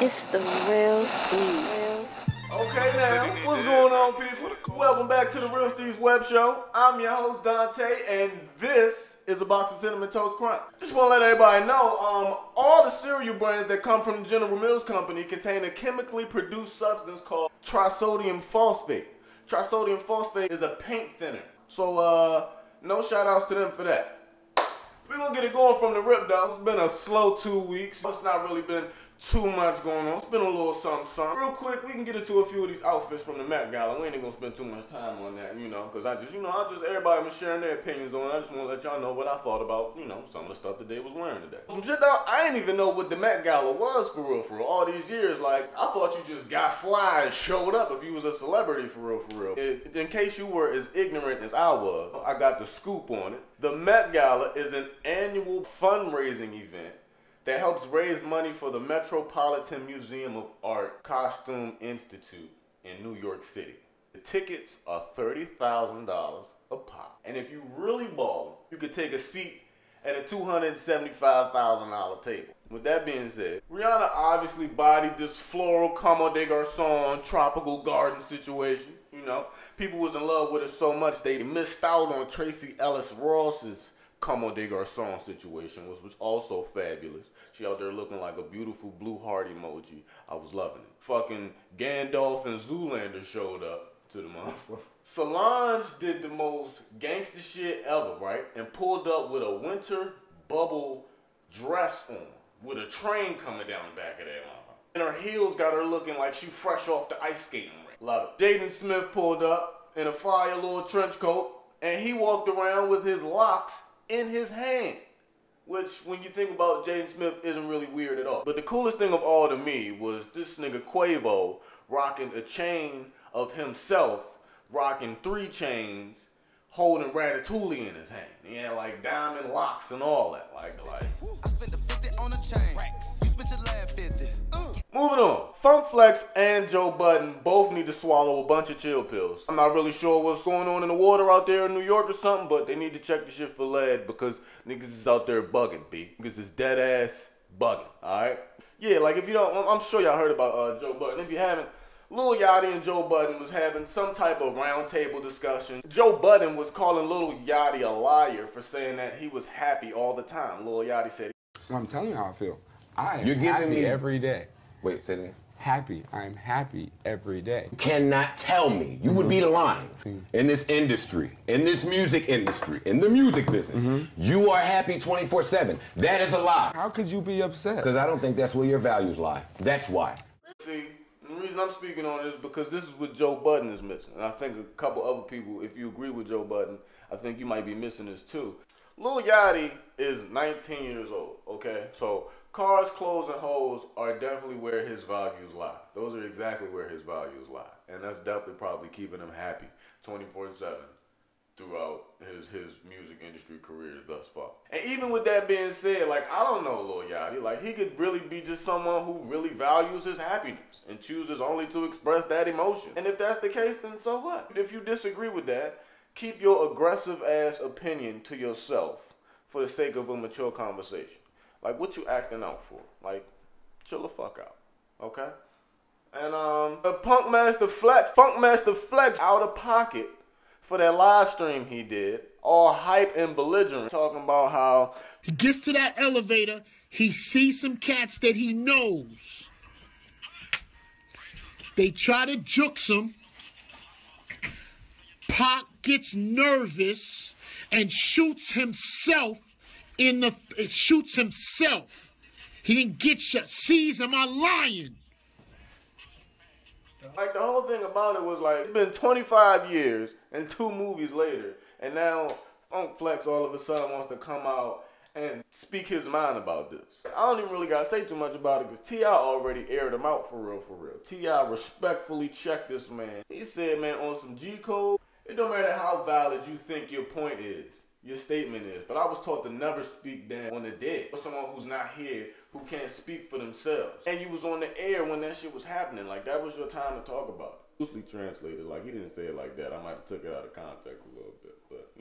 It's the real Steeze. Okay now, what's going on, people? Welcome back to the Real Steeze Web Show. I'm your host, Dante, and this is a box of Cinnamon Toast Crunch. Just want to let everybody know, all the cereal brands that come from the General Mills Company contain a chemically produced substance called trisodium phosphate. Trisodium phosphate is a paint thinner. So, no shout outs to them for that. We're gonna get it going from the rip, though. It's been a slow 2 weeks. It's not really been too much going on. It's been a little something. Real quick, we can get into a few of these outfits from the Met Gala. We ain't gonna spend too much time on that, because everybody been sharing their opinions on it. I just want to let y'all know what I thought about, some of the stuff that they was wearing today. Some shit that I didn't even know what the Met Gala was for real. All these years, like, I thought you just got fly and showed up if you was a celebrity for real. In case you were as ignorant as I was, I got the scoop on it. The Met Gala is an annual fundraising event that helps raise money for the Metropolitan Museum of Art Costume Institute in New York City. The tickets are $30,000 a pop. And if you really ball, you could take a seat at a $275,000 table. With that being said, Rihanna obviously bodied this floral Como de Garçon tropical garden situation. People was in love with it so much they missed out on Tracy Ellis Ross's Como de Garçon situation, which was also fabulous. She out there looking like a beautiful blue heart emoji. I was loving it. Fucking Gandalf and Zoolander showed up to the motherfucker. Solange did the most gangster shit ever, right? And pulled up with a winter bubble dress on, with a train coming down the back of that motherfucker. And her heels got her looking like she fresh off the ice skating rink. Love it. Jaden Smith pulled up in a fire little trench coat, and he walked around with his locks in his hand, which, when you think about Jaden Smith, isn't really weird at all. But the coolest thing of all to me was this nigga Quavo rocking a chain of himself, rocking 3 chains, holding Ratatouille in his hand. He had like diamond locks and all that. Like. I spent the 50 on a chain. You spent your last 50. Moving on. Funk Flex and Joe Budden both need to swallow a bunch of chill pills. I'm not really sure what's going on in the water out there in New York or something, but they need to check the shit for lead because niggas is out there bugging, B. Niggas is dead ass bugging, alright? Yeah, like if you don't, I'm sure y'all heard about Joe Budden. If you haven't, Lil Yachty and Joe Budden was having some type of roundtable discussion. Joe Budden was calling Lil Yachty a liar for saying that he was happy all the time. Lil Yachty said, I'm telling you how I feel. I am You're giving happy me every day. Wait, say that again. Happy. I am happy every day. You cannot tell me. You would be lying. In this industry, in this music industry, in the music business, you are happy 24/7. That is a lie. How could you be upset? Because I don't think that's where your values lie. That's why. See, the reason I'm speaking on this is because this is what Joe Budden is missing. And I think a couple other people, if you agree with Joe Budden, I think you might be missing this too. Lil Yachty is 19 years old, okay? So cars, clothes, and hoes are definitely where his values lie. Those are exactly where his values lie. And that's definitely probably keeping him happy 24/7 throughout his music industry career thus far. And even with that being said, like, I don't know Lil Yachty. Like, he could really be just someone who really values his happiness and chooses only to express that emotion. And if that's the case, then so what? If you disagree with that, keep your aggressive ass opinion to yourself for the sake of a mature conversation. Like, what you acting out for? Like, chill the fuck out, okay? And the Funk Master Flex out of pocket for that live stream he did, all hype and belligerent, talking about how he gets to that elevator, he sees some cats that he knows. They try to jukes him. Pac gets nervous and shoots himself shoots himself. He didn't get shot. Steeze, am I lying? Like, the whole thing about it was like, it's been 25 years and 2 movies later, and now Funk Flex all of a sudden wants to come out and speak his mind about this. I don't even really gotta say too much about it because T.I. already aired him out for real. T.I. respectfully checked this man. He said, man, on some G-code, it don't matter how valid you think your point is, your statement is, but I was taught to never speak down on the dead, or someone who's not here, who can't speak for themselves. And you was on the air when that shit was happening. Like, that was your time to talk about it. Loosely translated, like, he didn't say it like that. I might have took it out of context a little bit, but,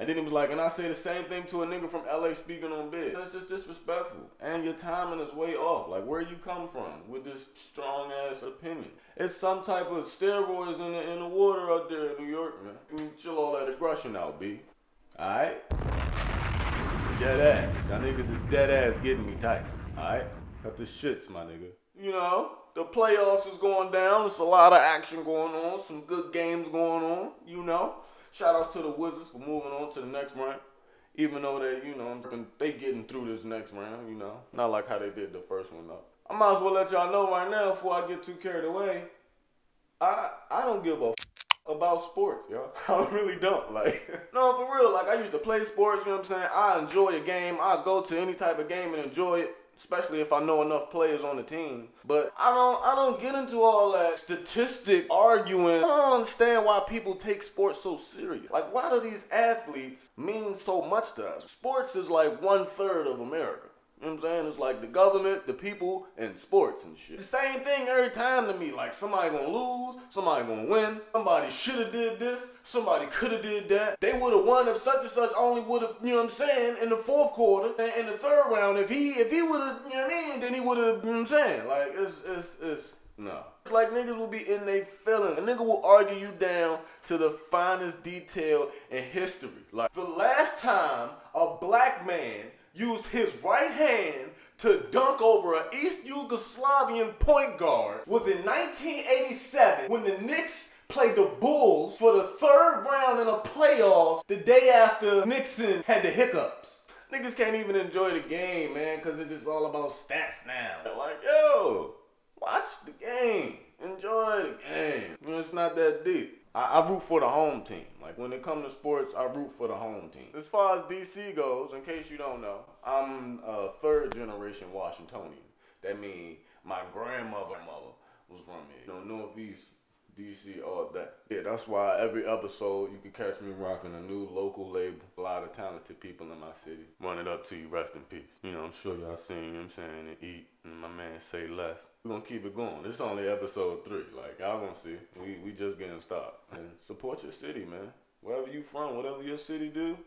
And then he was like, and I say the same thing to a nigga from LA speaking on bid. That's just disrespectful. And your timing is way off. Like, where you come from with this strong ass opinion? It's some type of steroids in the water out there in New York, man. You can chill all that aggression out, B. Alright? Dead ass. Y'all niggas is dead ass getting me tight. Alright? Cut the shits, my nigga. You know, the playoffs is going down. There's a lot of action going on. Some good games going on, you know. Shout outs to the Wizards for moving on to the next round. Even though they, you know, they getting through this next round, you know. Not like how they did the first one, though. I might as well let y'all know right now before I get too carried away. I don't give a about sports, yo. I really don't. Like, no, for real. Like, I used to play sports, you know what I'm saying? I enjoy a game. I go to any type of game and enjoy it. Especially if I know enough players on the team. But I don't get into all that statistic arguing. I don't understand why people take sports so serious. Like, why do these athletes mean so much to us? Sports is like 1/3 of America. You know what I'm saying? It's like the government, the people, and sports and shit. The same thing every time to me. Like, somebody gonna lose, somebody gonna win, somebody shoulda did this, somebody coulda did that. They would've won if such and such only would've, you know what I'm saying, in the fourth quarter. And in the third round, if he would've, you know what I mean, then he would've, you know what I'm saying? Like, it's no. It's like niggas will be in their feelings. A nigga will argue you down to the finest detail in history. Like, the last time a black man used his right hand to dunk over an East Yugoslavian point guard was in 1987 when the Knicks played the Bulls for the third round in a playoff the day after Nixon had the hiccups. Niggas can't even enjoy the game, man, because it's just all about stats now. They're like, yo, watch the game. Enjoy the game. You know, it's not that deep. I root for the home team. Like, when it comes to sports, I root for the home team. As far as DC goes, in case you don't know, I'm a third generation Washingtonian. That means my grandmother was from here. You don't know if he's DC all that. Yeah, that's why every episode you can catch me rocking a new local label. A lot of talented people in my city. Run it up to you, rest in peace. You know, I'm sure y'all seen, you know what I'm saying, and eat, and my man say less. We're gonna keep it going. This is only episode 3. Like, y'all gonna see. We just getting started. And support your city, man. Wherever you from, whatever your city do,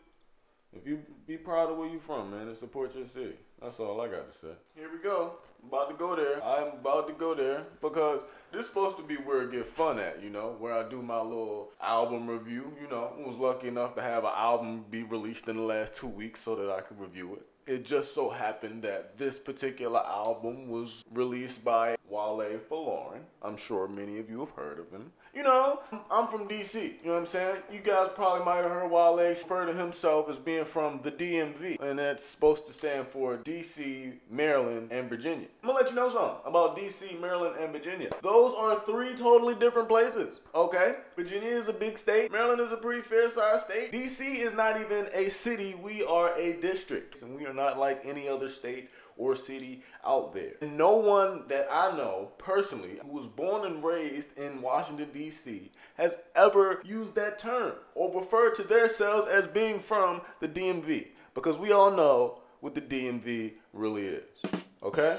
if you be proud of where you from, man, and support your city. That's all I got to say. Here we go. About to go there. I'm about to go there because this is supposed to be where it get fun at, you know, where I do my little album review. You know, I was lucky enough to have an album be released in the last 2 weeks so that I could review it. It just so happened that this particular album was released by Wale Folarin. I'm sure many of you have heard of him. You know, I'm from DC, you know what I'm saying? You guys probably might have heard Wale refer to himself as being from the DMV, and that's supposed to stand for DC, Maryland, and Virginia. I'm gonna let you know something about DC, Maryland, and Virginia. Those are 3 totally different places, okay? Virginia is a big state. Maryland is a pretty fair-sized state. DC is not even a city. We are a district, and we are not like any other state or city out there. And no one that I know personally who was born and raised in Washington, D.C. has ever used that term or referred to themselves as being from the DMV, because we all know what the DMV really is, okay?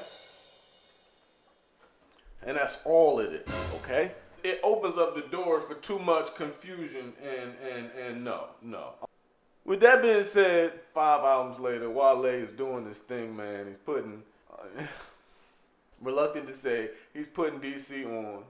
And that's all it is, okay? It opens up the doors for too much confusion and no. With that being said, 5 albums later, Wale is doing this thing, man. He's putting, reluctant to say, he's putting DC on.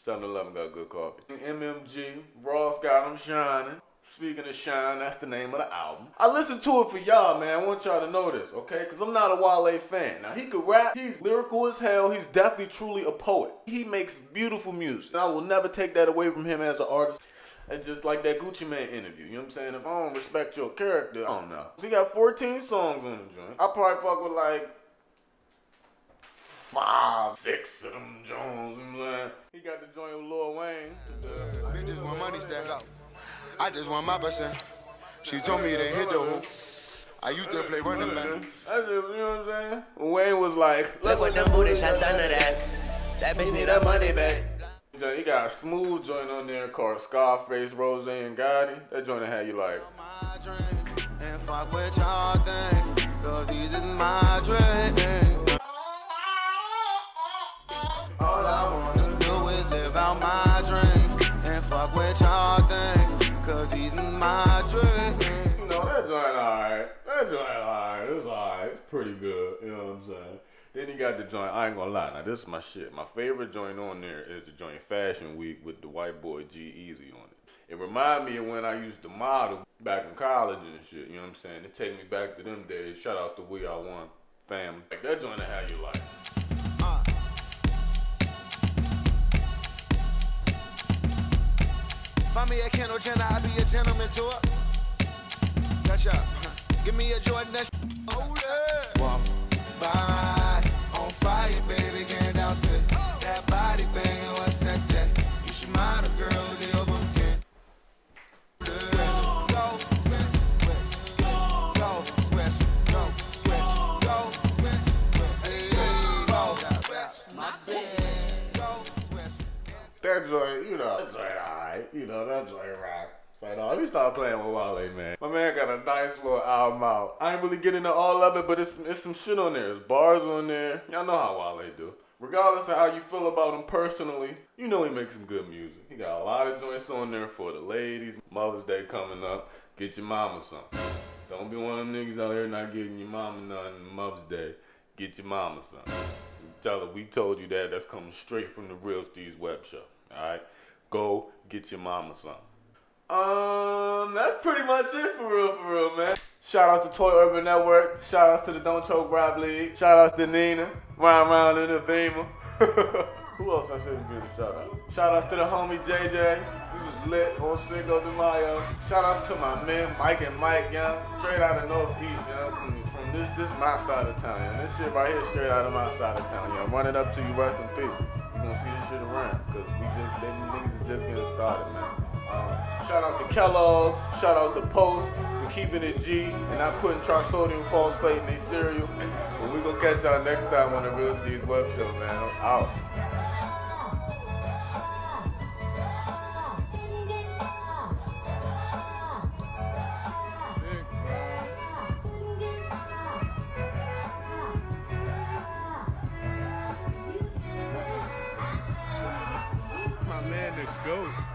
7-Eleven got good coffee. MMG, Ross got him shining. Speaking of shine, that's the name of the album. I listened to it for y'all, man. I want y'all to know this, okay? Because I'm not a Wale fan. Now, he could rap. He's lyrical as hell. He's definitely, truly a poet. He makes beautiful music. And I will never take that away from him as an artist. It's just like that Gucci Mane interview. You know what I'm saying? If I don't respect your character, I don't know. He got 14 songs on the joint. I probably fuck with like 5, 6 of them Jones. You know what I'm saying? He got the joint with Lil Wayne. Bitches want money stacked up. I just want my percent. She told me to hit the hoop. I used to play running back. That's just, you know what I'm saying? Wayne was like, look what them booty shots done to that. That bitch need her money back. He got a smooth joint on there called Scarface, Rose, and Gotti. That joint that had you like. And fuck with y'all thing, cause these is my drink. All I wanna do is live out my dreams. And fuck with y'all thing, cause these is my dreams. pretty good, you know what I'm saying? Then you got the joint, I ain't gonna lie, now this is my shit. My favorite joint on there is the joint Fashion Week with the white boy G-Eazy on it. It remind me of when I used to model back in college and shit, you know what I'm saying? It take me back to them days. Shout out to We Are One family. Like that joint of how you like. Find me a Kendall Jenner, I be a gentleman to her. Gotcha. Give me a Jordan, that's hold up. Walk by on fire, baby, can't doubt it. That body banging, what's that? You should mind a girl with the overkin. Switch, go, switch, switch, go, switch, go, switch, go, switch, go, my bitch, go, switch. That joint, you know, that joint alright, you know, that joint rock. So let me start playing with Wale, man. My man got a nice little album out. I ain't really getting into all of it, but it's some shit on there. There's bars on there. Y'all know how Wale do. Regardless of how you feel about him personally, you know he makes some good music. He got a lot of joints on there for the ladies. Mother's Day coming up. Get your mama something. Don't be one of them niggas out here not getting your mama nothing Mother's Day. Get your mama something. Tell her we told you that. That's coming straight from the Real Steeze web show. Alright? Go get your mama something. That's pretty much it for real, man. Shout outs to Toy Urban Network. Shout outs to the Don't Choke Rap League. Shout outs to Nina. Round in the Beamer. Who else I should give a shout out? Shout outs to the homie JJ. He was lit on Cinco de Mayo. Shout outs to my men Mike and Mike, young. Straight out of Northeast, young. From this my side of town, young. This shit right here straight out of my side of town, young. Run it up to you, rest in peace. You gonna see this shit around, cause them niggas is just getting started, man. Shout out to Kellogg's, shout out to Post for keeping it G and not putting trisodium phosphate in their cereal. But we gonna catch y'all next time on the Real Steeze web show, man. I'm out. My man, the GOAT.